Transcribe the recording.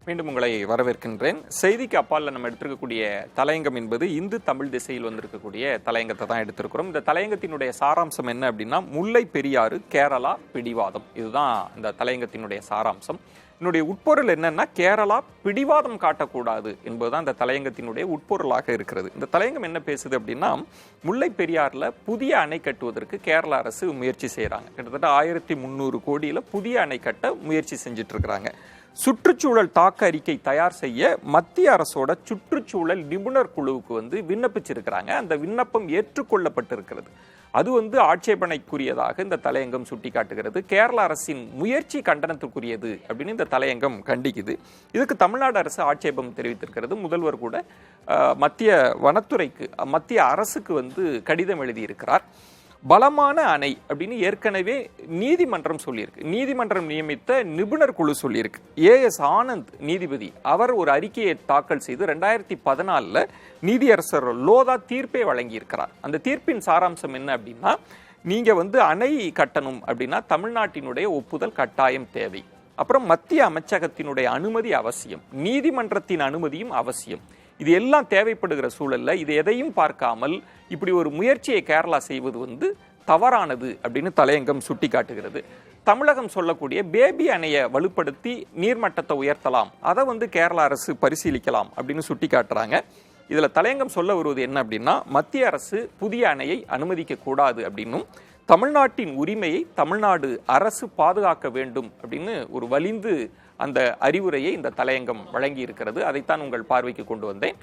மீண்டும் உங்களை வரவேற்கின்றேன். செய்திக்கு அப்பால் நம்ம எடுத்திருக்கக்கூடிய தலையங்கம் என்பது இந்து தமிழ் திசையில் வந்திருக்கக்கூடிய தலையங்கத்தை தான் எடுத்திருக்கிறோம். இந்த தலையங்கத்தினுடைய சாராம்சம் என்ன அப்படின்னா, முல்லை பெரியாறு கேரளா பிடிவாதம். இதுதான் இந்த தலையங்கத்தினுடைய சாராம்சம். என்னுடைய உட்பொருள் என்னன்னா, கேரளா பிடிவாதம் காட்டக்கூடாது என்பதுதான் இந்த தலையங்கத்தினுடைய உட்பொருளாக இருக்கிறது. இந்த தலையங்கம் என்ன பேசுது அப்படின்னா, முல்லை பெரியாறுல புதிய அணை கட்டுவதற்கு கேரள அரசு முயற்சி செய்யறாங்க. கிட்டத்தட்ட 1300 கோடியில புதிய அணை கட்ட முயற்சி செஞ்சுட்டு இருக்கிறாங்க. சுற்றுச்சூழல் தாக்க அறிக்கை தயார் செய்ய மத்திய அரசோட சுற்றுச்சூழல் நிபுணர் குழுவுக்கு விண்ணப்பிச்சிருக்கிறாங்க. அந்த விண்ணப்பம் ஏற்றுக்கொள்ளப்பட்டிருக்கிறது. அது ஆட்சேபனைக்குரியதாக இந்த தலையங்கம் சுட்டி காட்டுகிறது. கேரள அரசின் முயற்சி கண்டனத்துக்குரியது அப்படின்னு இந்த தலையங்கம் கண்டிக்குது. இதுக்கு தமிழ்நாடு அரசு ஆட்சேபம் தெரிவித்திருக்கிறது. முதல்வர் கூட மத்திய வனத்துறைக்கு, மத்திய அரசுக்கு கடிதம் எழுதியிருக்கிறார். பலமான அணை அப்படின்னு ஏற்கனவே நீதிமன்றம் சொல்லியிருக்கு. நீதிமன்றம் நியமித்த நிபுணர் குழு சொல்லியிருக்கு. ஏஎஸ் ஆனந்த் நீதிபதி அவர் ஒரு அறிக்கையை தாக்கல் செய்து 2014 நீதியரசர் லோதா தீர்ப்பை வழங்கியிருக்கிறார். அந்த தீர்ப்பின் சாராம்சம் என்ன அப்படின்னா, நீங்க அணை கட்டணும் அப்படின்னா தமிழ்நாட்டினுடைய ஒப்புதல் கட்டாயம் தேவை. அப்புறம் மத்திய அமைச்சகத்தினுடைய அனுமதி அவசியம், நீதிமன்றத்தின் அனுமதியும் அவசியம். இது எல்லாம் தேவைப்படுகிற சூழல்ல இது எதையும் பார்க்காமல் இப்படி ஒரு முயற்சியை கேரளா செய்வது தவறானது அப்படின்னு தலையங்கம் சுட்டி காட்டுகிறது. தமிழகம் சொல்லக்கூடிய பேபி அணையை வலுப்படுத்தி நீர்மட்டத்தை உயர்த்தலாம், அதை கேரள அரசு பரிசீலிக்கலாம் அப்படின்னு சுட்டி காட்டுறாங்க. இதுல தலையங்கம் சொல்ல வருவது என்ன அப்படின்னா, மத்திய அரசு புதிய அணையை அனுமதிக்க கூடாது அப்படின்னும், தமிழ்நாட்டின் உரிமையை தமிழ்நாடு அரசு பாதுகாக்க வேண்டும் அப்படின்னு ஒரு வலிந்து அந்த அறிவுரையை இந்த தலையங்கம் வழங்கி இருக்கிறது. அதைத்தான் உங்கள் பார்வைக்கு கொண்டு வந்தேன்.